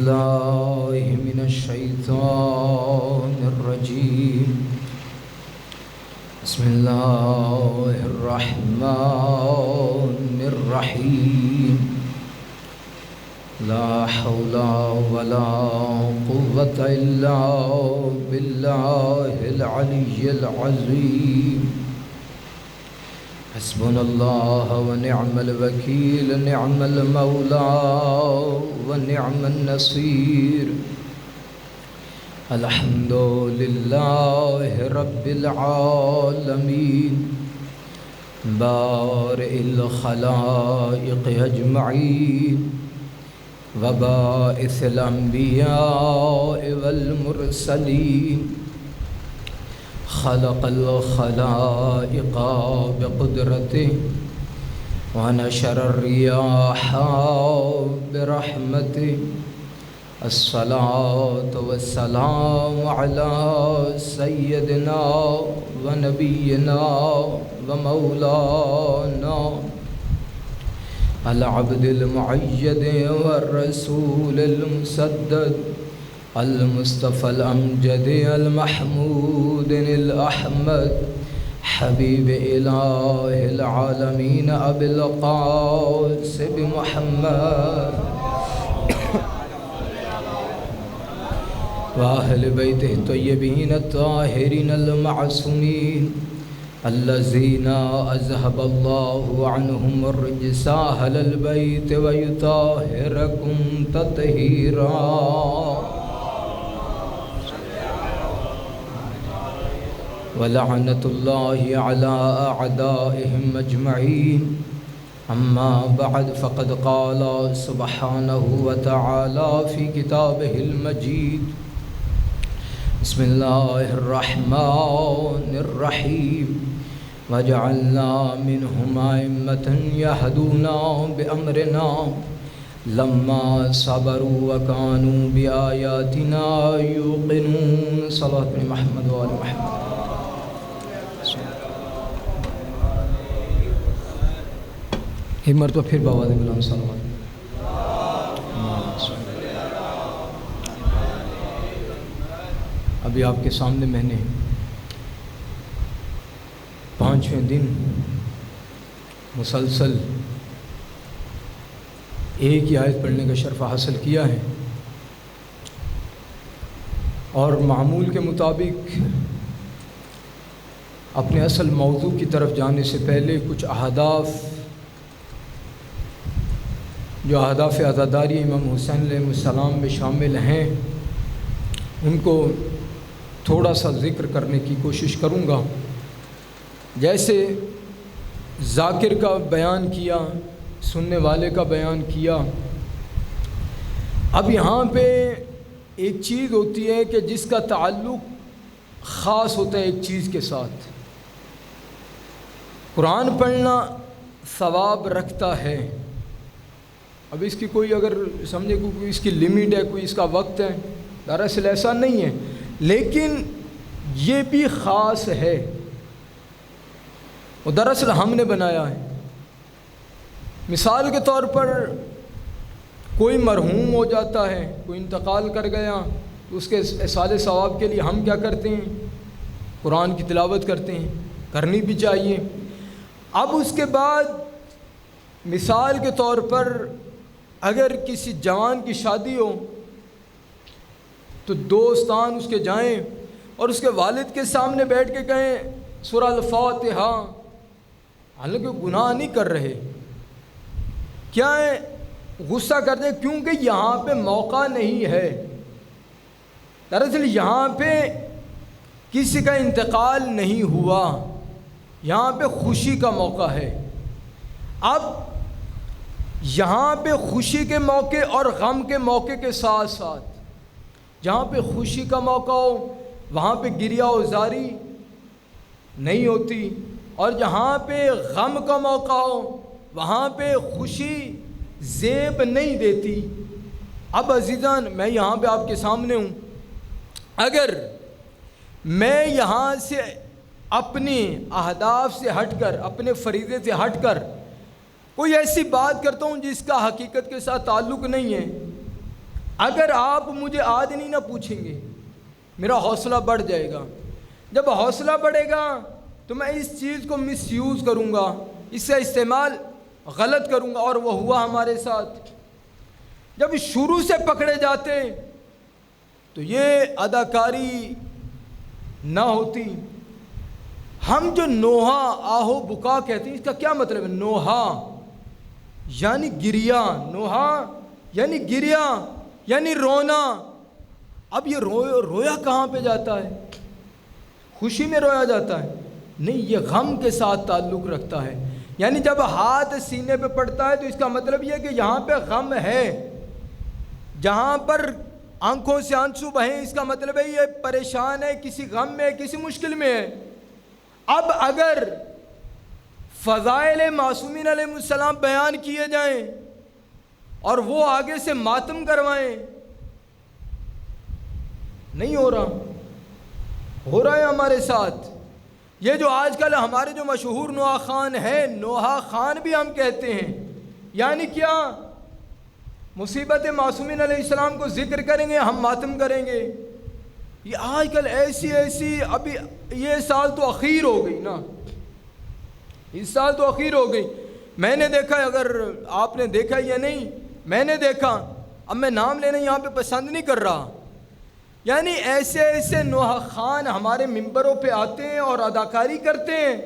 الله من الشيطان الرجيم. بسم الله الرحمن الرحيم. لا حول ولا قوة إلا بالله العلي العظيم. حسبنا الله ونعم الوكيل، نعم المولى ونعم النصير. الحمد لله رب العالمين، بارئ الخلائق أجمعين، وباعث الأنبياء والمرسلين. خلق الخلائق بقدرته ونشر الرياح برحمته. الصلاة والسلام على سيدنا ونبينا ومولانا العبد المعيد والرسول المسدد المصطفى الأمجد المحمود الأحمد، حبيب إله العالمين أبي القاسم محمد وأهل بيته الطيبين الطاهرين المعصومين الذين أذهب الله عنهم الرجس أهل البيت ويطهركم تطهيرا. ولعنة الله على أعدائهم أجمعين. أما بعد، فقد قال سبحانه وتعالى في كتابه المجيد: بسم الله الرحمن الرحيم. وجعلنا منهم أئمة يهدون بأمرنا لما صبروا وكانوا بآياتنا يوقنون. صلاة محمد وآل محمد. ایک مرتبہ پھر بابا دے بلند صلوات. ابھی آپ کے سامنے میں نے 5ویں دن مسلسل ایک ہی آیت پڑھنے کا شرف حاصل کیا ہے، اور معمول کے مطابق اپنے اصل موضوع کی طرف جانے سے پہلے کچھ اہداف، جو اہداف عزاداری امام حسین علیہ السلام میں شامل ہیں، ان کو تھوڑا سا ذکر کرنے کی کوشش کروں گا. جیسے ذاکر کا بیان کیا، سننے والے کا بیان کیا. اب یہاں پہ ایک چیز ہوتی ہے کہ جس کا تعلق خاص ہوتا ہے ایک چیز کے ساتھ. قرآن پڑھنا ثواب رکھتا ہے. اب اس کی کوئی اگر سمجھے کوئی اس کی لمٹ ہے، کوئی اس کا وقت ہے، دراصل ایسا نہیں ہے، لیکن یہ بھی خاص ہے. وہ دراصل ہم نے بنایا ہے. مثال کے طور پر کوئی مرحوم ہو جاتا ہے، کوئی انتقال کر گیا، تو اس کے اصالِ ثواب کے لیے ہم کیا کرتے ہیں؟ قرآن کی تلاوت کرتے ہیں، کرنی بھی چاہیے. اب اس کے بعد مثال کے طور پر اگر کسی جوان کی شادی ہو تو دوستان اس کے جائیں اور اس کے والد کے سامنے بیٹھ کے کہیں سورہ الفاتحہ، حالانکہ گناہ نہیں کر رہے، کیا ہے غصہ کرتے ہیں کیونکہ یہاں پہ موقع نہیں ہے. دراصل یہاں پہ کسی کا انتقال نہیں ہوا، یہاں پہ خوشی کا موقع ہے. اب یہاں پہ خوشی کے موقع اور غم کے موقع کے ساتھ ساتھ، جہاں پہ خوشی کا موقع ہو وہاں پہ گریہ و زاری نہیں ہوتی، اور جہاں پہ غم کا موقع ہو وہاں پہ خوشی زیب نہیں دیتی. اب عزیزان، میں یہاں پہ آپ کے سامنے ہوں، اگر میں یہاں سے اپنے اہداف سے ہٹ کر، اپنے فریضے سے ہٹ کر کوئی ایسی بات کرتا ہوں جس کا حقیقت کے ساتھ تعلق نہیں ہے، اگر آپ مجھے آج نہیں نہ پوچھیں گے میرا حوصلہ بڑھ جائے گا. جب حوصلہ بڑھے گا تو میں اس چیز کو مس یوز کروں گا, اس کا استعمال غلط کروں گا, اور وہ ہوا ہمارے ساتھ. جب شروع سے پکڑے جاتے تو یہ اداکاری نہ ہوتی. ہم جو نوحہ آہو بکا کہتے ہیں, اس کا کیا مطلب ہے؟ نوحہ یعنی گریا, نوحہ یعنی گریا یعنی رونا. اب یہ رویا کہاں پہ جاتا ہے؟ خوشی میں رویا جاتا ہے؟ نہیں, یہ غم کے ساتھ تعلق رکھتا ہے. یعنی جب ہاتھ سینے پہ پڑتا ہے تو اس کا مطلب یہ ہے کہ یہاں پہ غم ہے. جہاں پر آنکھوں سے آنسو بہیں, اس کا مطلب ہے یہ پریشان ہے, کسی غم میں, کسی مشکل میں ہے. اب اگر فضائل معصومین علیہ السلام بیان کیے جائیں اور وہ آگے سے ماتم کروائیں, نہیں ہو رہا, ہو رہا ہے ہمارے ساتھ. یہ جو آج کل ہمارے جو مشہور نوحہ خان ہے, نوحہ خان بھی ہم کہتے ہیں, یعنی کیا؟ مصیبت معصومین علیہ السلام کو ذکر کریں گے, ہم ماتم کریں گے. یہ آج کل ایسی ابھی یہ سال تو اخیر ہو گئی نا, اس سال تو اخیر ہو گئی. میں نے دیکھا, اگر آپ نے دیکھا یا نہیں, میں نے دیکھا, اب میں نام لینا یہاں پہ پسند نہیں کر رہا. یعنی ایسے نوحہ خان ہمارے ممبروں پہ آتے ہیں اور اداکاری کرتے ہیں.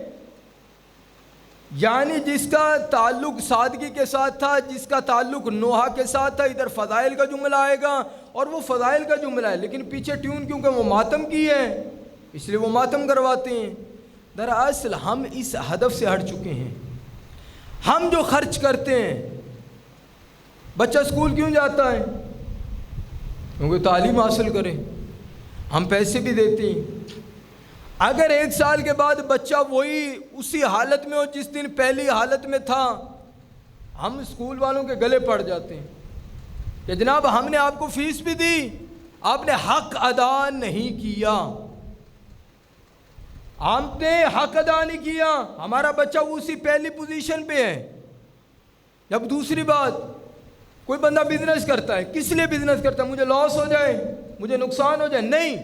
یعنی جس کا تعلق سادگی کے ساتھ تھا, جس کا تعلق نوحہ کے ساتھ تھا, ادھر فضائل کا جملہ آئے گا اور وہ فضائل کا جملہ ہے, لیکن پیچھے ٹیون کیونکہ وہ ماتم کی ہے اس لیے وہ ماتم کرواتے ہیں. دراصل ہم اس ہدف سے ہٹ چکے ہیں. ہم جو خرچ کرتے ہیں, بچہ اسکول کیوں جاتا ہے؟ کیونکہ تعلیم حاصل کرے. ہم پیسے بھی دیتے ہیں. اگر 1 سال کے بعد بچہ وہی اسی حالت میں ہو جس دن پہلی حالت میں تھا, ہم اسکول والوں کے گلے پڑ جاتے ہیں کہ جناب ہم نے آپ کو فیس بھی دی, آپ نے حق ادا نہیں کیا, آپ نے حق ادا نہیں کیا, ہمارا بچہ اسی پہلی پوزیشن پہ ہے. جب دوسری بات, کوئی بندہ بزنس کرتا ہے, کس لیے بزنس کرتا ہے؟ مجھے لاس ہو جائے, مجھے نقصان ہو جائے؟ نہیں,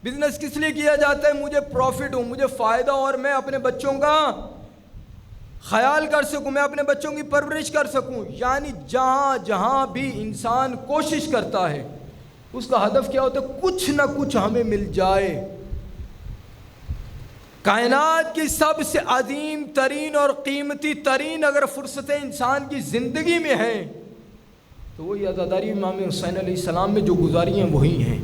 بزنس کس لیے کیا جاتا ہے؟ مجھے پروفٹ ہو, مجھے فائدہ ہو, اور میں اپنے بچوں کا خیال کر سکوں, میں اپنے بچوں کی پرورش کر سکوں. یعنی جہاں بھی انسان کوشش کرتا ہے اس کا ہدف کیا ہوتا ہے؟ کچھ نہ کچھ ہمیں مل جائے. کائنات کی سب سے عظیم ترین اور قیمتی ترین اگر فرصتیں انسان کی زندگی میں ہیں تو وہی عزاداری امام حسین علیہ السلام میں جو گزاری ہیں وہی ہیں.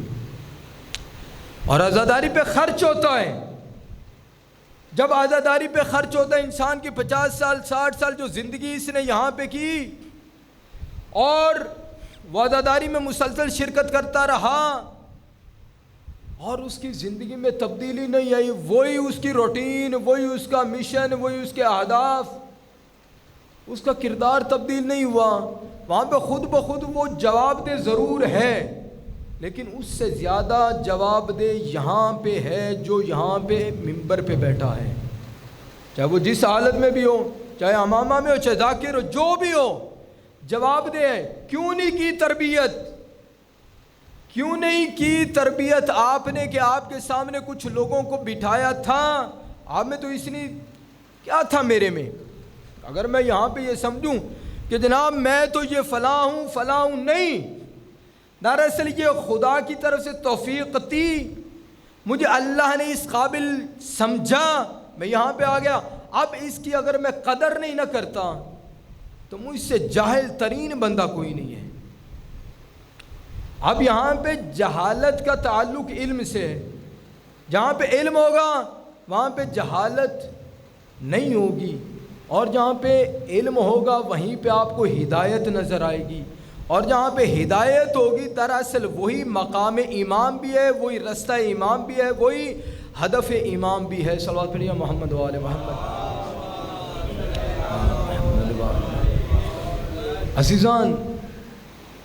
اور عزاداری پہ خرچ ہوتا ہے. جب عزاداری پہ خرچ ہوتا ہے, انسان کی 50 سال 60 سال جو زندگی اس نے یہاں پہ کی اور وہ عزاداری میں مسلسل شرکت کرتا رہا اور اس کی زندگی میں تبدیلی نہیں آئی, وہی اس کی روٹین, وہی اس کا مشن, وہی اس کے اہداف, اس کا کردار تبدیل نہیں ہوا, وہاں پہ خود بخود وہ جواب دہ ضرور ہے, لیکن اس سے زیادہ جواب دہ یہاں پہ ہے جو یہاں پہ ممبر پہ بیٹھا ہے, چاہے وہ جس حالت میں بھی ہو, چاہے امامہ میں ہو, چاہے ذاکر ہو, جو بھی ہو, جواب دہ ہے. کیوں نہیں کی تربیت؟ کیوں نہیں کی تربیت آپ نے کہ آپ کے سامنے کچھ لوگوں کو بٹھایا تھا, آپ میں تو اس نے کیا تھا میرے میں؟ اگر میں یہاں پہ یہ سمجھوں کہ جناب میں تو یہ فلاں ہوں, نہیں, دراصل یہ خدا کی طرف سے توفیق تھی, مجھے اللہ نے اس قابل سمجھا, میں یہاں پہ آ گیا. اب اس کی اگر میں قدر نہیں نہ کرتا تو مجھ سے جاہل ترین بندہ کوئی نہیں ہے. اب یہاں پہ جہالت کا تعلق علم سے ہے, جہاں پہ علم ہوگا وہاں پہ جہالت نہیں ہوگی, اور جہاں پہ علم ہوگا وہیں پہ آپ کو ہدایت نظر آئے گی, اور جہاں پہ ہدایت ہوگی دراصل وہی مقام امام بھی ہے, وہی رستہ امام بھی ہے, وہی ہدف امام بھی ہے. صلوات پڑھیے محمد و آل محمد. عزیزان,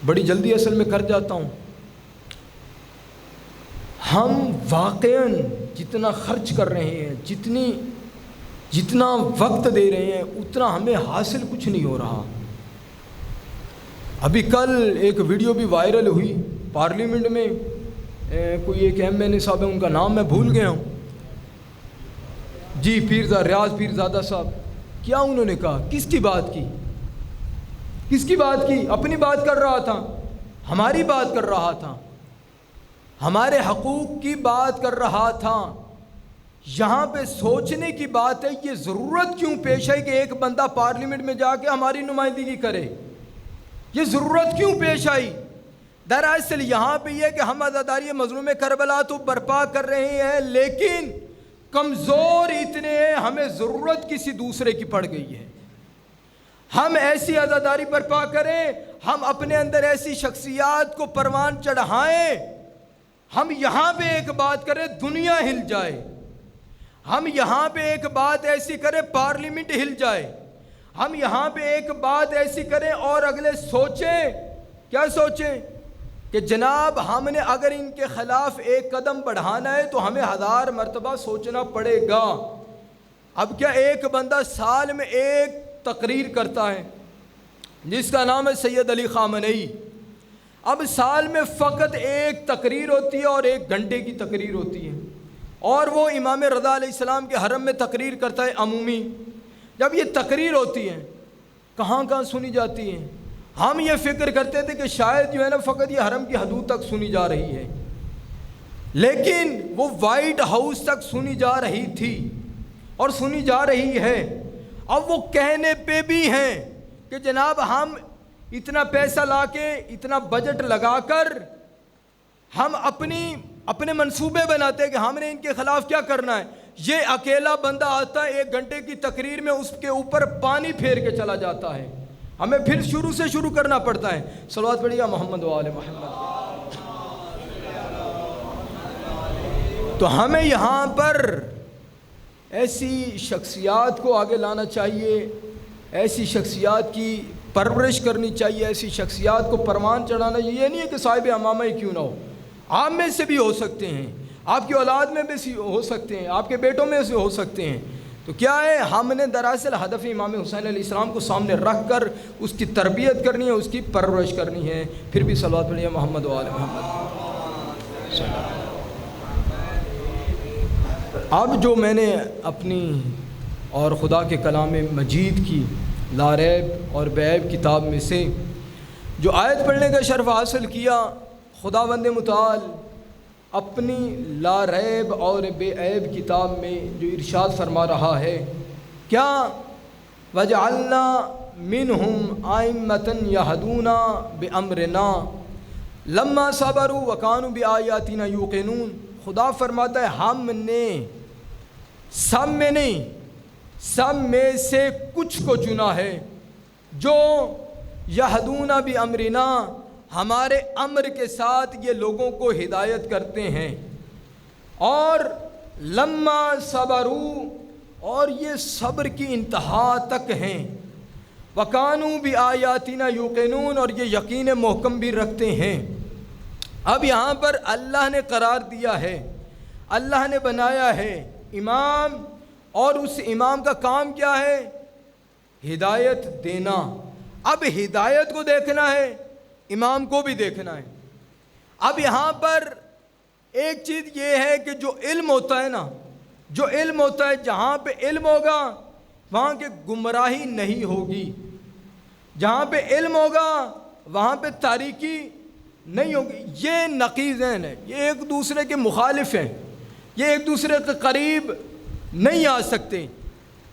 بڑی جلدی اصل میں کر جاتا ہوں. ہم واقعاً جتنا خرچ کر رہے ہیں, جتنا وقت دے رہے ہیں, اتنا ہمیں حاصل کچھ نہیں ہو رہا. ابھی کل ایک ویڈیو بھی وائرل ہوئی پارلیمنٹ میں، کوئی ایک ایم این اے صاحب ہے، ان کا نام میں بھول گیا ہوں، جی ریاض پیرزادہ صاحب، کیا انہوں نے کہا، کس کی بات کی، کس کی بات کی؟ اپنی بات کر رہا تھا، ہماری بات کر رہا تھا، ہمارے حقوق کی بات کر رہا تھا۔ یہاں پہ سوچنے کی بات ہے، یہ ضرورت کیوں پیش ہے کہ ایک بندہ پارلیمنٹ میں جا کے ہماری نمائندگی کرے؟ یہ ضرورت کیوں پیش آئی؟ دراصل یہاں پہ یہ کہ ہم عزاداری مظلوم کربلا تو برپا کر رہے ہیں، لیکن کمزور اتنے ہیں، ہمیں ضرورت کسی دوسرے کی پڑ گئی ہے۔ ہم ایسی عزاداری برپا کریں، ہم اپنے اندر ایسی شخصیات کو پروان چڑھائیں، ہم یہاں پہ ایک بات کریں دنیا ہل جائے، ہم یہاں پہ ایک بات ایسی کریں پارلیمنٹ ہل جائے، ہم یہاں پہ ایک بات ایسی کریں اور اگلے سوچیں، کیا سوچیں کہ جناب ہم نے اگر ان کے خلاف ایک قدم بڑھانا ہے تو ہمیں 1000 مرتبہ سوچنا پڑے گا۔ اب کیا ایک بندہ سال میں ایک تقریر کرتا ہے جس کا نام ہے سید علی خامنئی، اب سال میں فقط ایک تقریر ہوتی ہے اور 1 گھنٹے کی تقریر ہوتی ہے، اور وہ امام رضا علیہ السلام کے حرم میں تقریر کرتا ہے عمومی۔ جب یہ تقریر ہوتی ہے کہاں کہاں سنی جاتی ہیں؟ ہم یہ فکر کرتے تھے کہ شاید جو ہے نا فقط یہ حرم کی حدود تک سنی جا رہی ہے، لیکن وہ وائٹ ہاؤس تک سنی جا رہی تھی اور سنی جا رہی ہے۔ اب وہ کہنے پہ بھی ہیں کہ جناب ہم اتنا پیسہ لا کے، اتنا بجٹ لگا کر ہم اپنے منصوبے بناتے ہیں کہ ہم نے ان کے خلاف کیا کرنا ہے، یہ اکیلا بندہ آتا ہے 1 گھنٹے کی تقریر میں اس کے اوپر پانی پھیر کے چلا جاتا ہے، ہمیں پھر شروع سے شروع کرنا پڑتا ہے۔ صلوات پڑھیے محمد و آل محمد۔ تو ہمیں یہاں پر ایسی شخصیات کو آگے لانا چاہیے، ایسی شخصیات کی پرورش کرنی چاہیے، ایسی شخصیات کو پروان چڑھانا۔ یہ نہیں ہے کہ صاحب امامہ ہی کیوں نہ ہو، آپ میں سے بھی ہو سکتے ہیں، آپ کی اولاد میں بھی ہو سکتے ہیں، آپ کے بیٹوں میں سے ہو سکتے ہیں۔ تو کیا ہے، ہم نے دراصل ہدف امام حسین علیہ السلام کو سامنے رکھ کر اس کی تربیت کرنی ہے، اس کی پرورش کرنی ہے۔ پھر بھی صلوات پڑھیے محمد و آل محمد۔ اب جو میں نے اپنی اور خدا کے کلام مجید کی لا ریب اور بے عیب کتاب میں سے جو آیت پڑھنے کا شرف حاصل کیا، خداوند متعال اپنی لا ریب اور بے عیب کتاب میں جو ارشاد فرما رہا ہے، کیا وجعلنا منہم ائمۃ یہدون بامرنا لما صبروا وکانوا بآیاتنا یوقنون۔ خدا فرماتا ہے ہم نے سب میں نہیں، سب میں سے کچھ کو چنا ہے جو یہدون بامرنا، ہمارے امر کے ساتھ یہ لوگوں کو ہدایت کرتے ہیں، اور لما صبروا، اور یہ صبر کی انتہا تک ہیں، وکانوا بآیاتنا یوقنون، اور یہ یقین محکم بھی رکھتے ہیں۔ اب یہاں پر اللہ نے قرار دیا ہے، اللہ نے بنایا ہے امام، اور اس امام کا کام کیا ہے؟ ہدایت دینا۔ اب ہدایت کو دیکھنا ہے، امام کو بھی دیکھنا ہے۔ اب یہاں پر ایک چیز یہ ہے کہ جو علم ہوتا ہے نا، جو علم ہوتا ہے، جہاں پہ علم ہوگا وہاں کے گمراہی نہیں ہوگی، جہاں پہ علم ہوگا وہاں پہ تاریکی نہیں ہوگی۔ یہ نقیضین ہیں، یہ ایک دوسرے کے مخالف ہیں، یہ ایک دوسرے کے قریب نہیں آ سکتے۔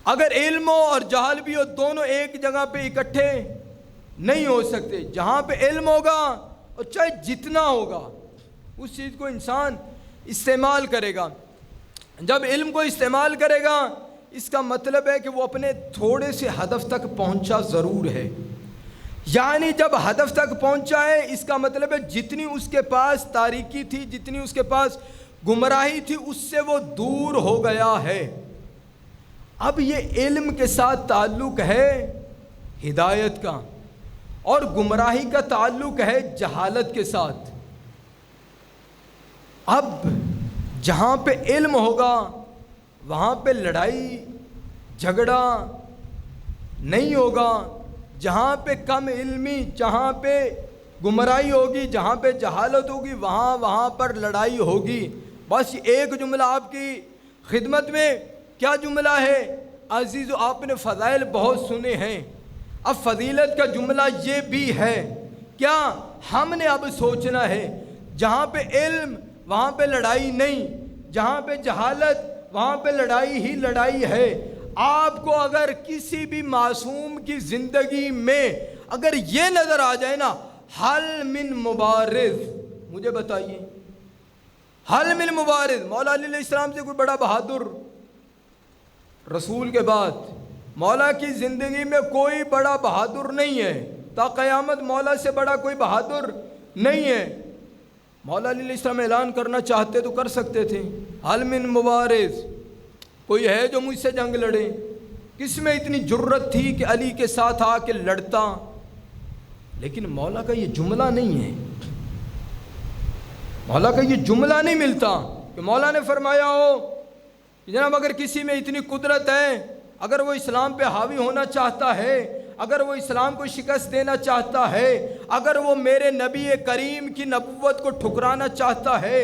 اگر علم ہو اور جہل بھی ہو، دونوں ایک جگہ پہ اکٹھے نہیں ہو سکتے۔ جہاں پہ علم ہوگا اور چاہے جتنا ہوگا اس چیز کو انسان استعمال کرے گا۔ جب علم کو استعمال کرے گا اس کا مطلب ہے کہ وہ اپنے تھوڑے سے ہدف تک پہنچا ضرور ہے، یعنی جب ہدف تک پہنچا ہے اس کا مطلب ہے جتنی اس کے پاس تاریکی تھی، جتنی اس کے پاس گمراہی تھی، اس سے وہ دور ہو گیا ہے۔ اب یہ علم کے ساتھ تعلق ہے ہدایت کا، اور گمراہی کا تعلق ہے جہالت کے ساتھ۔ اب جہاں پہ علم ہوگا وہاں پہ لڑائی جھگڑا نہیں ہوگا، جہاں پہ کم علمی، جہاں پہ گمراہی ہوگی، جہاں پہ جہالت ہوگی، وہاں پر لڑائی ہوگی۔ بس ایک جملہ آپ کی خدمت میں، کیا جملہ ہے عزیزو؟ آپ نے فضائل بہت سنے ہیں، اب فضیلت کا جملہ یہ بھی ہے، کیا ہم نے اب سوچنا ہے جہاں پہ علم وہاں پہ لڑائی نہیں، جہاں پہ جہالت وہاں پہ لڑائی ہی لڑائی ہے۔ آپ کو اگر کسی بھی معصوم کی زندگی میں اگر یہ نظر آ جائے نا، حل من مبارز، مجھے بتائیے حل من مبارز، مولا علی علیہ السلام سے کوئی بڑا بہادر رسول کے بعد مولا کی زندگی میں کوئی بڑا بہادر نہیں ہے، تا قیامت مولا سے بڑا کوئی بہادر نہیں ہے۔ مولا علی علیہ السلام اعلان کرنا چاہتے تو کر سکتے تھے، حل من مبارز، کوئی ہے جو مجھ سے جنگ لڑے؟ کس میں اتنی جرت تھی کہ علی کے ساتھ آ کے لڑتا؟ لیکن مولا کا یہ جملہ نہیں ہے، مولا کا یہ جملہ نہیں ملتا کہ مولا نے فرمایا ہو کہ جناب اگر کسی میں اتنی قدرت ہے، اگر وہ اسلام پہ حاوی ہونا چاہتا ہے، اگر وہ اسلام کو شکست دینا چاہتا ہے، اگر وہ میرے نبی کریم کی نبوت کو ٹھکرانا چاہتا ہے،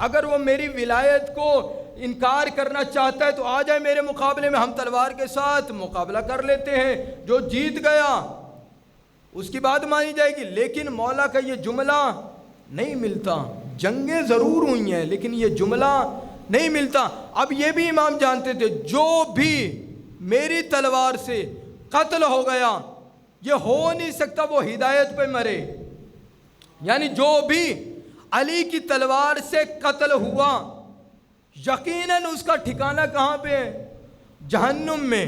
اگر وہ میری ولایت کو انکار کرنا چاہتا ہے تو آ جائے میرے مقابلے میں، ہم تلوار کے ساتھ مقابلہ کر لیتے ہیں، جو جیت گیا اس کی بات مانی جائے گی۔ لیکن مولا کا یہ جملہ نہیں ملتا، جنگیں ضرور ہوئی ہیں لیکن یہ جملہ نہیں ملتا۔ اب یہ بھی امام جانتے تھے، جو بھی میری تلوار سے قتل ہو گیا یہ ہو نہیں سکتا وہ ہدایت پہ مرے، یعنی جو بھی علی کی تلوار سے قتل ہوا یقیناً اس کا ٹھکانہ کہاں پہ ہے؟ جہنم میں،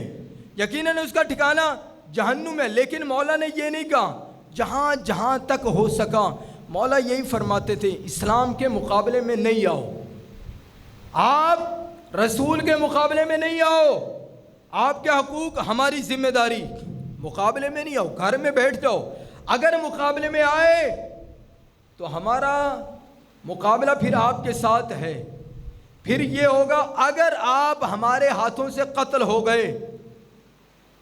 یقیناً اس کا ٹھکانہ جہنم ہے۔ لیکن مولا نے یہ نہیں کہا، جہاں جہاں تک ہو سکا مولا یہی فرماتے تھے، اسلام کے مقابلے میں نہیں آؤ، آپ رسول کے مقابلے میں نہیں آؤ، آپ کے حقوق ہماری ذمہ داری، مقابلے میں نہیں آؤ، گھر میں بیٹھ جاؤ۔ اگر مقابلے میں آئے تو ہمارا مقابلہ پھر آپ کے ساتھ ہے، پھر یہ ہوگا اگر آپ ہمارے ہاتھوں سے قتل ہو گئے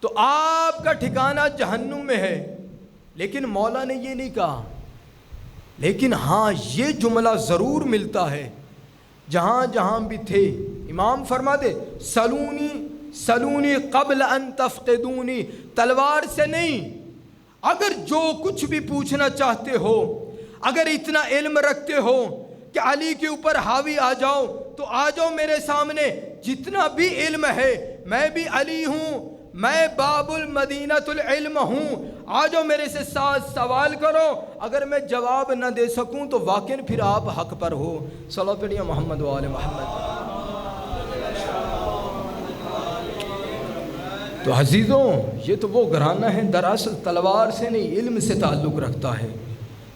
تو آپ کا ٹھکانہ جہنم میں ہے۔ لیکن مولا نے یہ نہیں کہا، لیکن ہاں یہ جملہ ضرور ملتا ہے جہاں جہاں بھی تھے۔ امام فرماتے سلونی سلونی قبل ان تفقدونی، تلوار سے نہیں، اگر جو کچھ بھی پوچھنا چاہتے ہو، اگر اتنا علم رکھتے ہو کہ علی کے اوپر حاوی آ جاؤ تو آ جاؤ میرے سامنے، جتنا بھی علم ہے میں بھی علی ہوں، میں باب المدینۃ العلم ہوں، آ جاؤ میرے سے ساتھ سوال کرو، اگر میں جواب نہ دے سکوں تو واقعی پھر آپ حق پر ہو۔ صلوات پڑھیے محمد و آل محمد۔ تو عزیزوں یہ تو وہ گھرانہ ہے دراصل تلوار سے نہیں علم سے تعلق رکھتا ہے،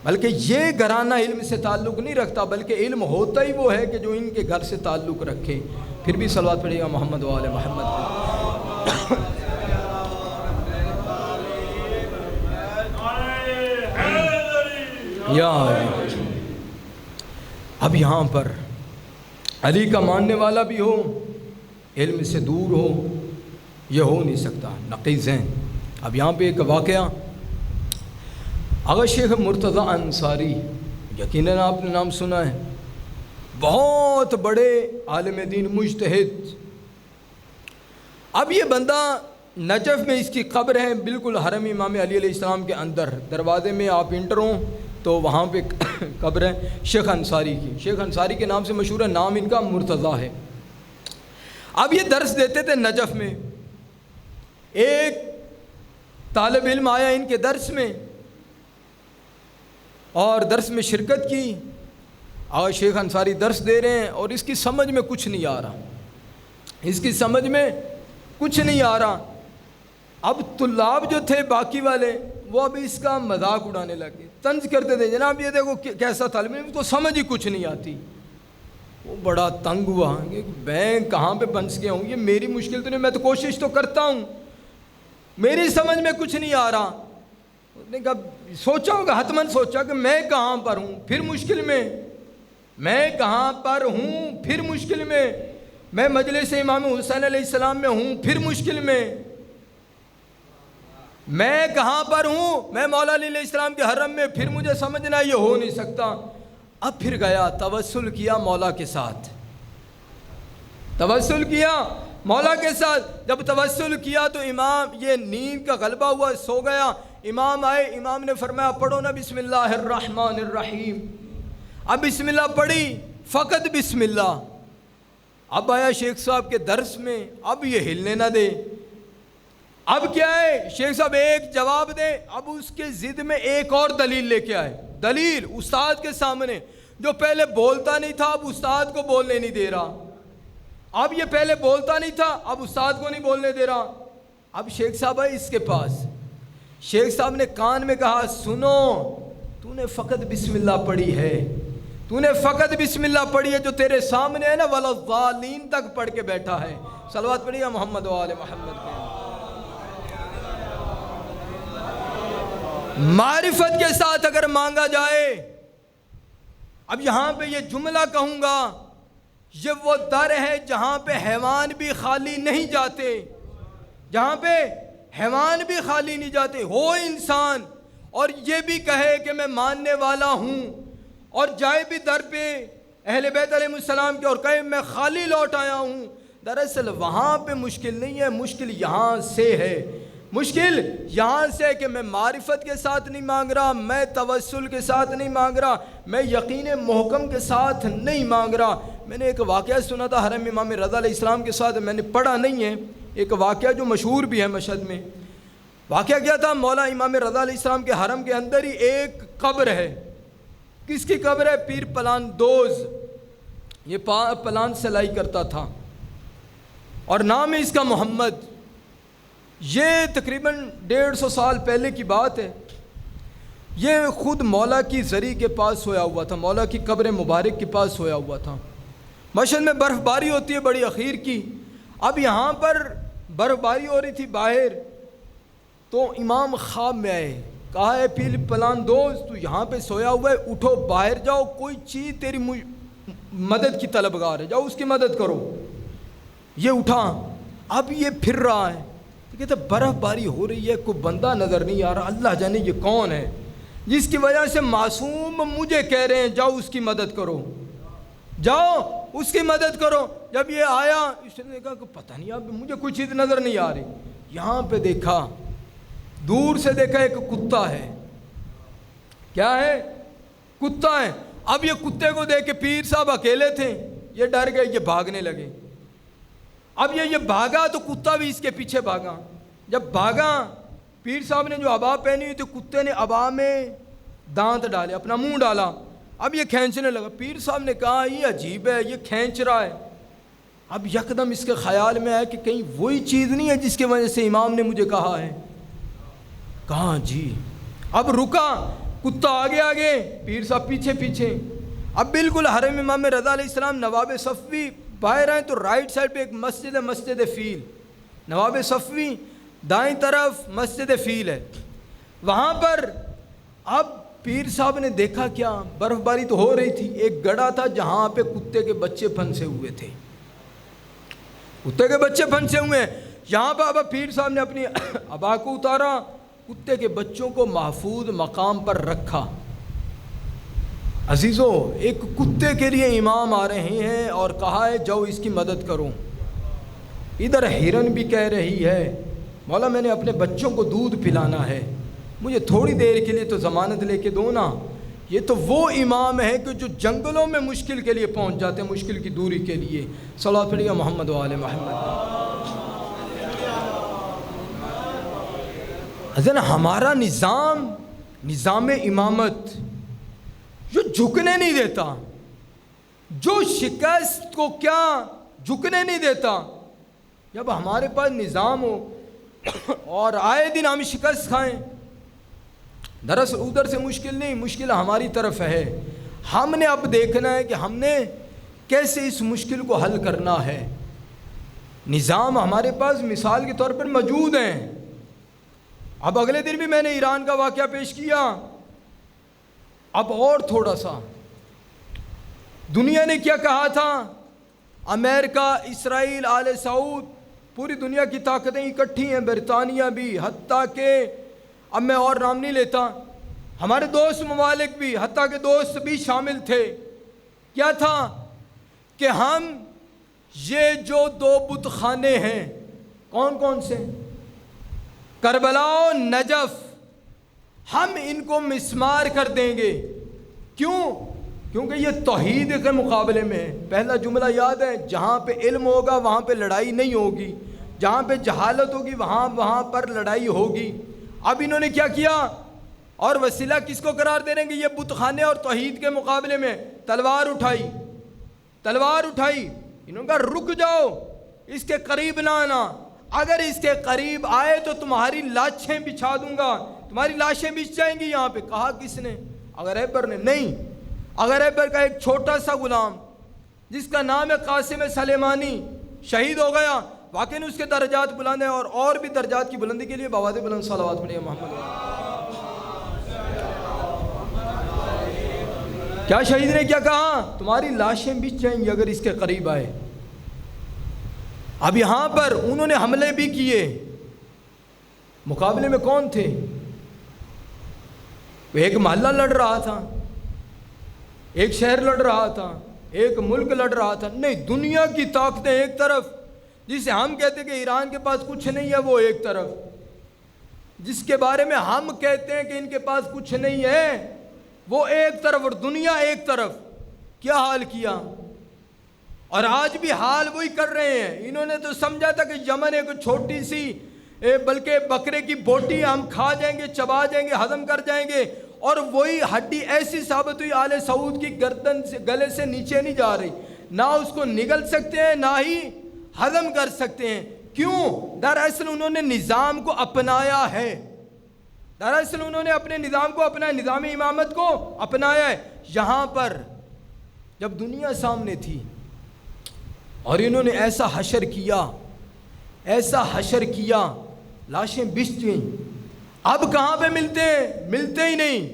بلکہ یہ گھرانہ علم سے تعلق نہیں رکھتا، بلکہ علم ہوتا ہی وہ ہے کہ جو ان کے گھر سے تعلق رکھے۔ پھر بھی صلوات پڑھیے گا محمد و آل محمد۔ یا اب یہاں پر علی کا ماننے والا بھی ہو، علم سے دور ہو، یہ ہو نہیں سکتا، نقیض ہیں۔ اب یہاں پہ ایک واقعہ، آغا شیخ مرتضیٰ انصاری، یقیناً آپ نے نام سنا ہے، بہت بڑے عالم دین مجتہد۔ اب یہ بندہ نجف میں اس کی قبر ہے، بالکل حرم امام علی علیہ السلام کے اندر، دروازے میں آپ انٹر ہوں تو وہاں پہ قبر ہے شیخ انصاری کی، شیخ انصاری کے نام سے مشہور ہے، نام ان کا مرتضیٰ ہے۔ اب یہ درس دیتے تھے نجف میں، ایک طالب علم آیا ان کے درس میں اور درس میں شرکت کی، اور شیخ انصاری درس دے رہے ہیں اور اس کی سمجھ میں کچھ نہیں آ رہا، اس کی سمجھ میں کچھ نہیں آ رہا۔ اب طلاب جو تھے باقی والے وہ اب اس کا مذاق اڑانے لگے، طنز کرتے تھے، جناب یہ دیکھو کیسا طالب علم، اس کو سمجھ ہی کچھ نہیں آتی۔ وہ بڑا تنگ ہوا کہ میں کہاں پہ پھنس گیا ہوں، یہ میری مشکل تو نہیں، میں تو کوشش تو کرتا ہوں، میری سمجھ میں کچھ نہیں آ رہا۔ اس نے کہا سوچا ہوگا، حتماً سوچا کہ میں کہاں پر ہوں پھر مشکل میں، میں کہاں پر ہوں پھر مشکل میں مجلس امام حسین علیہ السلام میں ہوں پھر مشکل میں۔ میں کہاں پر ہوں؟ میں مولا علیہ السلام کے حرم میں، پھر مجھے سمجھنا یہ ہو نہیں سکتا۔ اب پھر گیا توسل کیا مولا کے ساتھ، توسل کیا مولا کے ساتھ۔ جب توسل کیا تو امام یہ نیند کا غلبہ ہوا، سو گیا۔ امام آئے، امام نے فرمایا پڑھو نا بسم اللہ الرحمن الرحیم۔ اب بسم اللہ پڑھی، فقط بسم اللہ۔ اب آیا شیخ صاحب کے درس میں، اب یہ ہلنے نہ دے۔ اب کیا ہے، شیخ صاحب ایک جواب دے، اب اس کے ضد میں ایک اور دلیل لے کے آئے، دلیل استاد کے سامنے۔ جو پہلے بولتا نہیں تھا اب استاد کو بولنے نہیں دے رہا، اب یہ پہلے بولتا نہیں تھا اب استاد کو نہیں بولنے دے رہا۔ اب شیخ صاحب آئے اس کے پاس، شیخ صاحب نے کان میں کہا سنو، تو نے فقط بسم اللہ پڑھی ہے، تو نے فقط بسم اللہ پڑھی ہے، جو تیرے سامنے ہے نا وَلَضَّالِّينَ تک پڑھ کے بیٹھا ہے۔ صلوات پڑھیے محمد و آل محمد پہ۔ معرفت کے ساتھ اگر مانگا جائے، اب یہاں پہ یہ جملہ کہوں گا، یہ وہ در ہے جہاں پہ حیوان بھی خالی نہیں جاتے، جہاں پہ حیوان بھی خالی نہیں جاتے۔ ہو انسان اور یہ بھی کہے کہ میں ماننے والا ہوں، اور جائے بھی در پہ اہل بیت علیہ السلام کے اور کہے میں خالی لوٹ آیا ہوں، دراصل وہاں پہ مشکل نہیں ہے، مشکل یہاں سے ہے، مشکل یہاں سے ہے کہ میں معرفت کے ساتھ نہیں مانگ رہا، میں توسل کے ساتھ نہیں مانگ رہا، میں یقین محکم کے ساتھ نہیں مانگ رہا۔ میں نے ایک واقعہ سنا تھا حرم امام رضا علیہ السلام کے ساتھ، میں نے پڑھا نہیں ہے، ایک واقعہ جو مشہور بھی ہے مشہد میں۔ واقعہ کیا تھا، مولا امام رضا علیہ السلام کے حرم کے اندر ہی ایک قبر ہے۔ کس کی قبر ہے؟ پیر پلان دوز، یہ پلان سلائی کرتا تھا اور نام ہے اس کا محمد۔ یہ تقریباً 150 سال پہلے کی بات ہے۔ یہ خود مولا کی زری کے پاس سویا ہوا تھا، مولا کی قبر مبارک کے پاس سویا ہوا تھا۔ مشہد میں برف باری ہوتی ہے بڑی اخیر کی، اب یہاں پر برف باری ہو رہی تھی باہر، تو امام خواب میں آئے، کہا ہے پیر پلان دوست تو یہاں پہ سویا ہوا ہے، اٹھو باہر جاؤ، کوئی چیز تیری مدد کی طلبگار ہے، جاؤ اس کی مدد کرو۔ یہ اٹھا، اب یہ پھر رہا ہے، کہتے برف باری ہو رہی ہے، کوئی بندہ نظر نہیں آ رہا، اللہ جانے یہ کون ہے جس کی وجہ سے معصوم مجھے کہہ رہے ہیں جاؤ اس کی مدد کرو، جاؤ اس کی مدد کرو۔ جب یہ آیا اس نے کہا کہ پتہ نہیں اب مجھے کوئی چیز نظر نہیں آ رہی، یہاں پہ دیکھا، دور سے دیکھا ایک کتا ہے۔ کیا ہے؟ کتا ہے۔ اب یہ کتے کو دیکھ کے پیر صاحب اکیلے تھے، یہ ڈر گئے، یہ بھاگنے لگے۔ اب یہ بھاگا تو کتا بھی اس کے پیچھے بھاگا۔ جب بھاگا، پیر صاحب نے جو عبا پہنی ہوئی تو کتے نے عبا میں دانت ڈالے، اپنا منہ ڈالا، اب یہ کھینچنے لگا۔ پیر صاحب نے کہا یہ عجیب ہے، یہ کھینچ رہا ہے۔ اب یکدم اس کے خیال میں آیا کہ کہیں وہی چیز نہیں ہے جس کی وجہ سے امام نے مجھے کہا ہے۔ کہا جی۔ اب رکا، کتا آگے آگے، پیر صاحب پیچھے پیچھے۔ اب بالکل حرم امام رضا علیہ السلام نواب صفوی باہر آئے تو رائٹ سائڈ پہ ایک مسجد ہے، مسجد فیل۔ نواب صفوی دائیں طرف مسجد فیل ہے، وہاں پر اب پیر صاحب نے دیکھا کیا، برف باری تو ہو رہی تھی، ایک گڑھا تھا جہاں پہ کتے کے بچے پھنسے ہوئے تھے، کتے کے بچے پھنسے ہوئے ہیں۔ یہاں پہ اب پیر صاحب نے اپنی عبا کو اتارا، کتے کے بچوں کو محفوظ مقام پر رکھا۔ عزیزو، ایک کتے کے لیے امام آ رہے ہیں اور کہا ہے جاؤ اس کی مدد کرو۔ ادھر ہرن بھی کہہ رہی ہے مولا میں نے اپنے بچوں کو دودھ پلانا ہے، مجھے تھوڑی دیر کے لیے تو ضمانت لے کے دو نا۔ یہ تو وہ امام ہے کہ جو جنگلوں میں مشکل کے لیے پہنچ جاتے ہیں، مشکل کی دوری کے لیے۔ صلوات پڑھیے محمد و آل محمد۔ حضرت ہمارا نظام امامت جو جھکنے نہیں دیتا، جو شکست کو کیا جھکنے نہیں دیتا۔ جب ہمارے پاس نظام ہو اور آئے دن ہم شکست کھائیں، دراصل ادھر سے مشکل نہیں، مشکل ہماری طرف ہے۔ ہم نے اب دیکھنا ہے کہ ہم نے کیسے اس مشکل کو حل کرنا ہے۔ نظام ہمارے پاس مثال کے طور پر موجود ہیں۔ اب اگلے دن بھی میں نے ایران کا واقعہ پیش کیا، اب اور تھوڑا سا دنیا نے کیا کہا تھا، امریکہ، اسرائیل، آل سعود، پوری دنیا کی طاقتیں اکٹھی ہیں، برطانیہ بھی، حتیٰ کہ اب میں اور نام نہیں لیتا، ہمارے دوست ممالک بھی، حتیٰ کہ دوست بھی شامل تھے۔ کیا تھا کہ ہم یہ جو 2 بت خانے ہیں، کون کون سے؟ کربلا و نجف، ہم ان کو مسمار کر دیں گے۔ کیوں؟ کیونکہ یہ توحید کے مقابلے میں ہے۔ پہلا جملہ یاد ہے، جہاں پہ علم ہوگا وہاں پہ لڑائی نہیں ہوگی، جہاں پہ جہالت ہوگی وہاں پر لڑائی ہوگی۔ اب انہوں نے کیا کیا؟ اور وسیلہ کس کو قرار دے رہے ہیں کہ یہ بت خانے اور توحید کے مقابلے میں؟ تلوار اٹھائی، تلوار اٹھائی۔ انہوں نے کہا رک جاؤ، اس کے قریب نہ آنا، اگر اس کے قریب آئے تو تمہاری لاشیں بچھا دوں گا، تمہاری لاشیں بچھ جائیں گی یہاں پہ۔ کہا کس نے؟ اگر ایبر نے؟ نہیں، اگر ایبر کا ایک چھوٹا سا غلام جس کا نام ہے قاسم سلیمانی شہید ہو گیا۔ واقعی اس کے درجات بلند ہیں، اور بھی درجات کی بلندی کے لیے بآواز بلند صلوات پڑھیے محمد۔ کیا شہید نے کیا کہا؟ تمہاری لاشیں بچ جائیں گی اگر اس کے قریب آئے۔ اب یہاں پر انہوں نے حملے بھی کیے، مقابلے میں کون تھے؟ ایک محلہ لڑ رہا تھا، ایک شہر لڑ رہا تھا، ایک ملک لڑ رہا تھا۔ نہیں، دنیا کی طاقتیں ایک طرف، جسے ہم کہتے ہیں کہ ایران کے پاس کچھ نہیں ہے وہ ایک طرف، جس کے بارے میں ہم کہتے ہیں کہ ان کے پاس کچھ نہیں ہے وہ ایک طرف، اور دنیا ایک طرف۔ کیا حال کیا؟ اور آج بھی حال وہی کر رہے ہیں۔ انہوں نے تو سمجھا تھا کہ یمن ایک چھوٹی سی بلکہ بکرے کی بوٹی، ہم کھا جائیں گے، چبا جائیں گے، ہضم کر جائیں گے، اور وہی ہڈی ایسی ثابت ہوئی آل سعود کی گردن سے، گلے سے نیچے نہیں جا رہی، نہ اس کو نگل سکتے ہیں نہ ہی ہضم کر سکتے ہیں۔ کیوں؟ دراصل انہوں نے نظام کو اپنایا ہے، دراصل انہوں نے اپنے نظام کو اپنایا، نظام امامت کو اپنایا ہے۔ یہاں پر جب دنیا سامنے تھی اور انہوں نے ایسا حشر کیا، ایسا حشر کیا، لاشیں بچ گئیں۔ اب کہاں پہ ملتے ہیں؟ ملتے ہی نہیں۔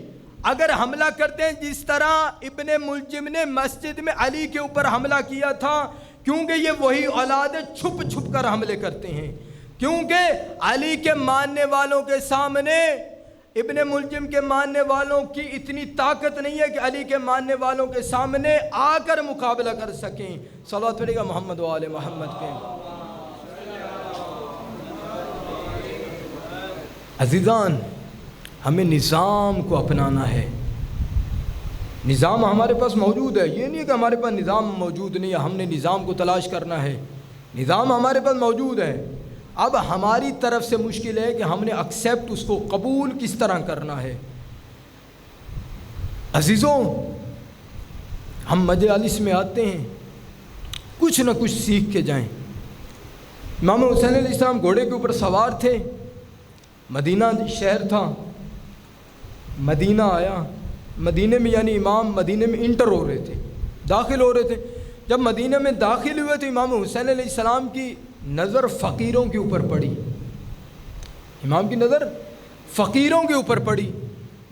اگر حملہ کرتے ہیں جس طرح ابن ملجم نے مسجد میں علی کے اوپر حملہ کیا تھا، کیونکہ یہ وہی اولاد چھپ چھپ کر حملے کرتے ہیں، کیونکہ علی کے ماننے والوں کے سامنے ابن ملجم کے ماننے والوں کی اتنی طاقت نہیں ہے کہ علی کے ماننے والوں کے سامنے آ کر مقابلہ کر سکیں۔ صلوات پڑھیے گا محمد و آل محمد کے۔ عزیزان، ہمیں نظام کو اپنانا ہے۔ نظام ہمارے پاس موجود ہے، یہ نہیں ہے کہ ہمارے پاس نظام موجود نہیں ہے، ہم نے نظام کو تلاش کرنا ہے۔ نظام ہمارے پاس موجود ہے، اب ہماری طرف سے مشکل ہے کہ ہم نے ایکسیپٹ، اس کو قبول کس طرح کرنا ہے۔ عزیزوں، ہم مجالس میں آتے ہیں، کچھ نہ کچھ سیکھ کے جائیں۔ امام حسین علیہ السلام گھوڑے کے اوپر سوار تھے، مدینہ شہر تھا، مدینہ آیا، مدینہ میں یعنی امام مدینہ میں انٹر ہو رہے تھے، داخل ہو رہے تھے۔ جب مدینہ میں داخل ہوئے تو امام حسین علیہ السلام کی نظر فقیروں کے اوپر پڑی، امام کی نظر فقیروں کے اوپر پڑی۔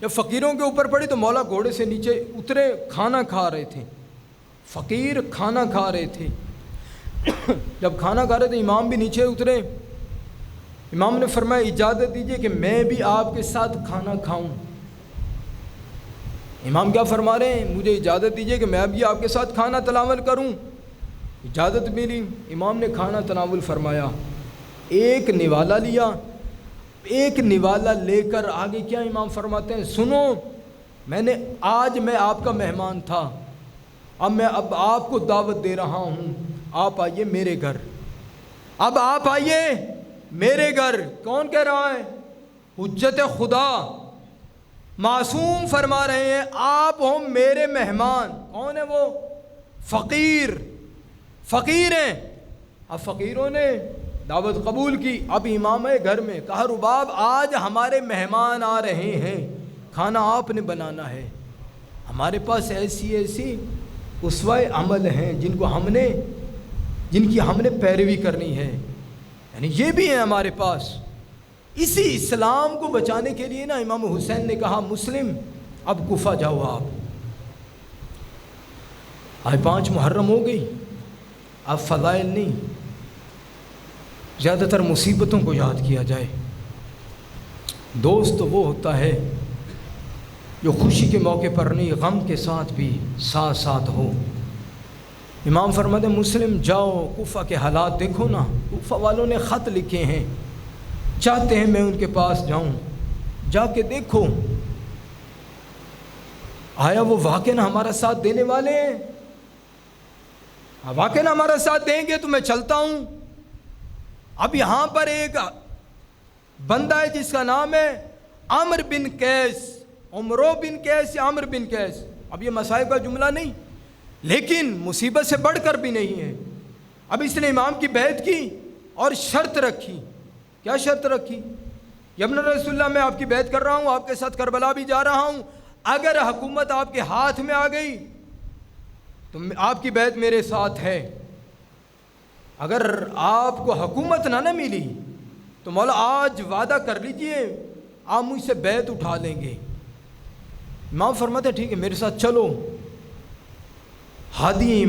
جب فقیروں کے اوپر پڑی تو مولا گھوڑے سے نیچے اترے، کھانا کھا رہے تھے، فقیر کھانا کھا رہے تھے۔ جب کھانا کھا رہے تھے امام بھی نیچے اترے، امام نے فرمایا اجازت دیجیے کہ میں بھی آپ کے ساتھ کھانا کھاؤں۔ امام کیا فرما رہے ہیں؟ مجھے اجازت دیجیے کہ میں بھی آپ کے ساتھ کھانا تناول کروں۔ اجازت ملی، امام نے کھانا تناول فرمایا، ایک نوالا لیا، ایک نوالا لے کر آگے کیا امام فرماتے ہیں، سنو، آج میں آپ کا مہمان تھا، اب آپ کو دعوت دے رہا ہوں، آپ آئیے میرے گھر، اب آپ آئیے میرے گھر۔ کون کہہ رہا ہے؟ حجت خدا، معصوم فرما رہے ہیں آپ ہو میرے مہمان۔ کون ہے وہ؟ فقیر، فقیر ہیں۔ اب فقیروں نے دعوت قبول کی، اب امام ہے گھر میں، کہا رباب آج ہمارے مہمان آ رہے ہیں، کھانا آپ نے بنانا ہے۔ ہمارے پاس ایسی اسوہ عمل ہیں جن کی ہم نے پیروی کرنی ہے، یعنی یہ بھی ہیں ہمارے پاس۔ اسی اسلام کو بچانے کے لیے نا امام حسین نے کہا مسلم اب کوفہ جاؤ آپ، آج 5 محرم ہو گئی، اب فضائل نہیں، زیادہ تر مصیبتوں کو یاد کیا جائے۔ دوست وہ ہوتا ہے جو خوشی کے موقع پر نہیں، غم کے ساتھ بھی ساتھ ساتھ ہو۔ امام فرماتے ہیں مسلم جاؤ کوفہ کے حالات دیکھو نا، کوفہ والوں نے خط لکھے ہیں، چاہتے ہیں میں ان کے پاس جاؤں، جا کے دیکھو آیا وہ واقعی ہمارا ساتھ دینے والے ہیں، واقعی ہمارا ساتھ دیں گے تو میں چلتا ہوں۔ اب یہاں پر ایک بندہ ہے جس کا نام ہے عمرو بن قیس، عمرو بن قیس یا عمرو بن قیس، اب یہ مصائب کا جملہ نہیں لیکن مصیبت سے بڑھ کر بھی نہیں ہے۔ اب اس نے امام کی بیعت کی اور شرط رکھی۔ کیا شرط رکھی؟ یا ابن رسول اللہ میں آپ کی بیعت کر رہا ہوں، آپ کے ساتھ کربلا بھی جا رہا ہوں، اگر حکومت آپ کے ہاتھ میں آ گئی تو آپ کی بیعت میرے ساتھ ہے، اگر آپ کو حکومت نہ ملی تو مولا آج وعدہ کر لیجئے آپ مجھ سے بیعت اٹھا لیں گے۔ امام فرماتے ہیں ٹھیک ہے میرے ساتھ چلو۔ ہادی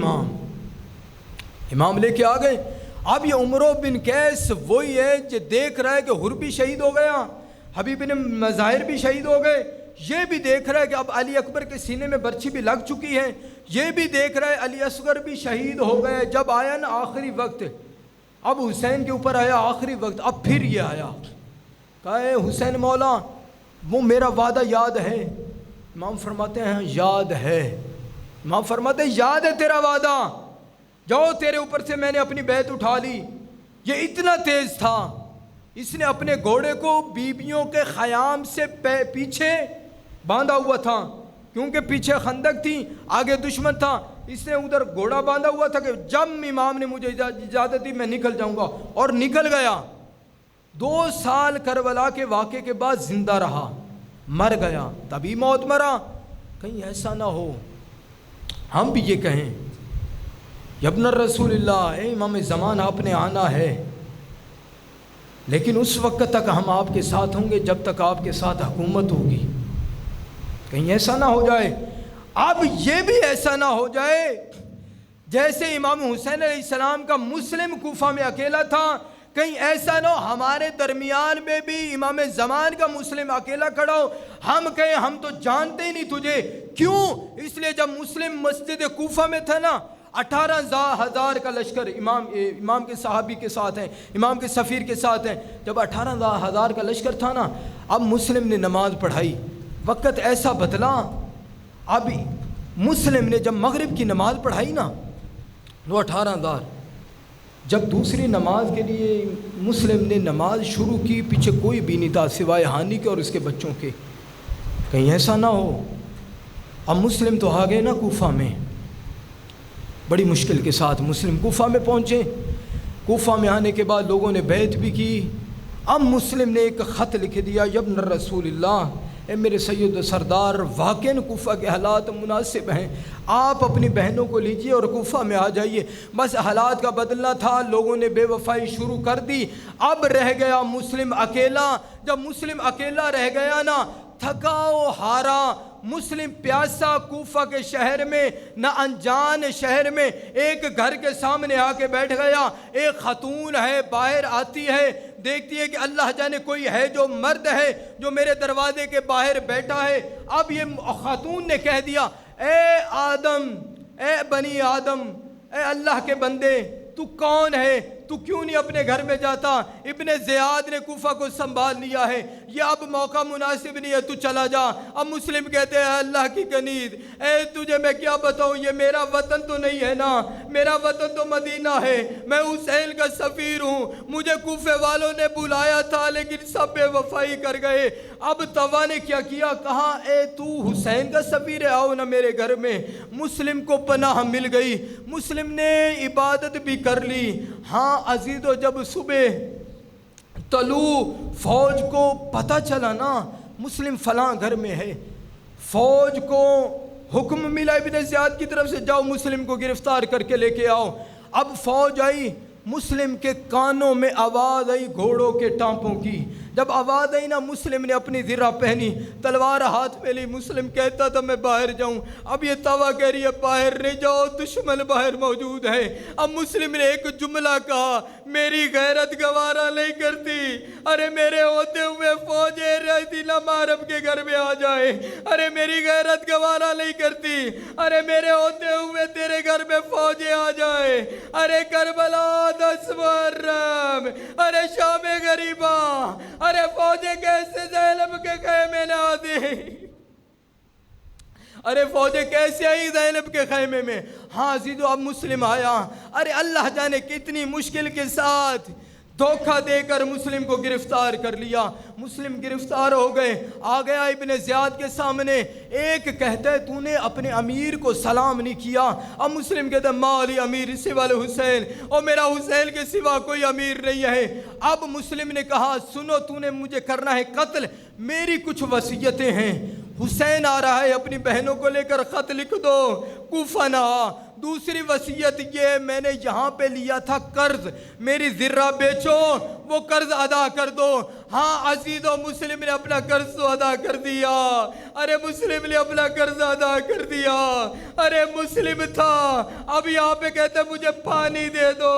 امام لے کے آ گئے۔ اب یہ عمرو بن قیس وہی ہے جو دیکھ رہا ہے کہ حر بھی شہید ہو گیا، حبیب بن مظاہر بھی شہید ہو گئے، یہ بھی دیکھ رہا ہے کہ اب علی اکبر کے سینے میں برچھی بھی لگ چکی ہے، یہ بھی دیکھ رہا ہے علی اصغر بھی شہید ہو گئے۔ جب آیا نا آخری وقت، اب حسین کے اوپر آیا آخری وقت، اب پھر یہ آیا، کہا اے حسین مولا وہ میرا وعدہ یاد ہے؟ امام فرماتے ہیں یاد ہے۔ امام فرماتے ہیں یاد ہے تیرا وعدہ، جاؤ تیرے اوپر سے میں نے اپنی بیعت اٹھا لی۔ یہ اتنا تیز تھا، اس نے اپنے گھوڑے کو بیبیوں کے خیام سے پیچھے باندھا ہوا تھا، کیونکہ پیچھے خندق تھی آگے دشمن تھا، اس نے ادھر گھوڑا باندھا ہوا تھا کہ جب امام نے مجھے اجازت دی میں نکل جاؤں گا، اور نکل گیا۔ 2 سال کربلا کے واقعے کے بعد زندہ رہا، مر گیا، تبھی موت مرا۔ کہیں ایسا نہ ہو ہم بھی یہ کہیں یا ابن رسول اللہ، اے امام زمان آپ نے آنا ہے، لیکن اس وقت تک ہم آپ کے ساتھ ہوں گے جب تک آپ کے ساتھ حکومت ہوگی۔ کہیں ایسا نہ ہو جائے، اب یہ بھی ایسا نہ ہو جائے جیسے امام حسین علیہ السلام کا مسلم کوفہ میں اکیلا تھا، کہیں ایسا نہ ہو ہمارے درمیان میں بھی امام زمان کا مسلم اکیلا کھڑا ہو، ہم کہیں ہم تو جانتے ہی نہیں تجھے۔ کیوں؟ اس لیے جب مسلم مسجد کوفہ میں تھا نا، 18,000 کا لشکر امام کے صحابی کے ساتھ ہیں، امام کے سفیر کے ساتھ ہیں، جب 18,000 کا لشکر تھا نا، اب مسلم نے نماز پڑھائی، وقت ایسا بدلا، اب مسلم نے جب مغرب کی نماز پڑھائی نا، وہ 18,000، جب دوسری نماز کے لیے مسلم نے نماز شروع کی، پیچھے کوئی بھی نہیں تھا سوائے ہانی کے اور اس کے بچوں کے۔ کہیں ایسا نہ ہو، اب مسلم تو آ گئے نا کوفہ میں، بڑی مشکل کے ساتھ مسلم کوفہ میں پہنچے۔ کوفہ میں آنے کے بعد لوگوں نے بیعت بھی کی۔ اب مسلم نے ایک خط لکھ دیا، یا ابن رسول اللہ، اے میرے سید و سردار، واقعاً کوفہ کے حالات مناسب ہیں، آپ اپنی بہنوں کو لیجئے اور کوفہ میں آ جائیے۔ بس حالات کا بدلنا تھا، لوگوں نے بے وفائی شروع کر دی، اب رہ گیا مسلم اکیلا۔ جب مسلم اکیلا رہ گیا نا، تھکا و ہارا، مسلم پیاسا کوفہ کے شہر میں، نہ انجان شہر میں، ایک گھر کے سامنے آ کے بیٹھ گیا۔ ایک خاتون ہے، باہر آتی ہے، دیکھتی ہے کہ اللہ جانے کوئی ہے جو مرد ہے جو میرے دروازے کے باہر بیٹھا ہے۔ اب یہ خاتون نے کہہ دیا، اے آدم، اے بنی آدم، اے اللہ کے بندے، تو کون ہے؟ تو کیوں نہیں اپنے گھر میں جاتا؟ ابن زیاد نے کوفہ کو سنبھال لیا ہے، یہ اب موقع مناسب نہیں ہے، تو چلا جا۔ اب مسلم کہتے ہیں اللہ کی کنید، اے تجھے میں کیا بتاؤں، یہ میرا وطن تو نہیں ہے نا، میرا وطن تو مدینہ ہے، میں حسین کا سفیر ہوں، مجھے کوفے والوں نے بلایا تھا لیکن سب بے وفائی کر گئے۔ اب توا نے کیا کیا، کہا اے تو حسین کا سفیر ہے، آؤ نا میرے گھر میں۔ مسلم کو پناہ مل گئی، مسلم نے عبادت بھی کر لی۔ ہاں عزیزو، جب صبح طلوع فوج کو پتہ چلا نا مسلم فلاں گھر میں ہے، فوج کو حکم ملا ابن زیاد کی طرف سے، جاؤ مسلم کو گرفتار کر کے لے کے آؤ۔ اب فوج آئی، مسلم کے کانوں میں آواز آئی گھوڑوں کے ٹانپوں کی، جب آواز آئی نا مسلم نے اپنی زرہ پہنی، تلوار ہاتھ میں لی، مسلم کہتا تھا میں باہر جاؤں، اب یہ توا کہہ رہی ہے باہر نہیں جاؤ، دشمن باہر موجود ہے۔ اب مسلم نے ایک جملہ کہا، میری غیرت گوارا نہیں کرتی، ارے میرے ہوتے ہوئے فوجیں رہتی نہ مارب کے گھر میں آ جائے، ارے میری غیرت گوارا نہیں کرتی، ارے میرے ہوتے ہوئے تیرے گھر میں فوجیں آ جائے، ارے کربلا 10 محرم، ارے شام غریباں، ارے فوجیں کیسے زینب کے خیمے نہ آتی، ارے فوجیں کیسے آئی زینب کے خیمے میں۔ ہاں عزیزو اب مسلم آیا، ارے اللہ جانے کتنی مشکل کے ساتھ دھوکہ دے کر مسلم کو گرفتار کر لیا۔ مسلم گرفتار ہو گئے، آ گیا ابن زیاد کے سامنے، ایک کہتا ہے تو نے اپنے امیر کو سلام نہیں کیا۔ اب مسلم کہتا ہے مالی امیر سوال حسین، اور میرا حسین کے سوا کوئی امیر نہیں ہے۔ اب مسلم نے کہا سنو تو نے مجھے کرنا ہے قتل، میری کچھ وصیتیں ہیں، حسین آ رہا ہے اپنی بہنوں کو لے کر خط لکھ دو، کوفہ نہ آ۔ دوسری وصیت یہ میں نے یہاں پہ لیا تھا قرض، میری ذرہ بیچو وہ قرض ادا کر دو۔ ہاں عزیز و مسلم نے اپنا قرض تو ادا کر دیا، ارے مسلم نے اپنا قرض ادا کر دیا، ارے مسلم تھا اب یہاں پہ کہتے مجھے پانی دے دو،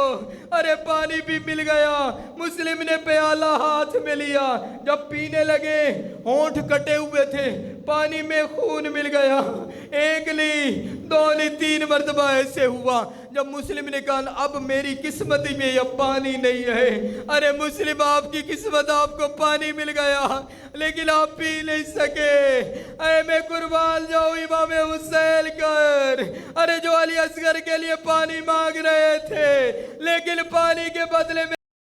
ارے پانی بھی مل گیا۔ مسلم نے پیالہ ہاتھ میں لیا، جب پینے لگے ہونٹ کٹے ہوئے تھے، پانی میں خون مل گیا، ایک لی دو لی 3 مرتبہ ایسے ہوا۔ جب مسلم نے کہا اب میری قسمت میں یہ پانی نہیں ہے، ارے مسلم آپ کی قسمت آپ کو پانی مل گیا لیکن آپ پی نہیں سکے، اے میں قربان جاؤں امام حسین کر، ارے جو علی اصغر کے لیے پانی مانگ رہے تھے لیکن پانی کے بدلے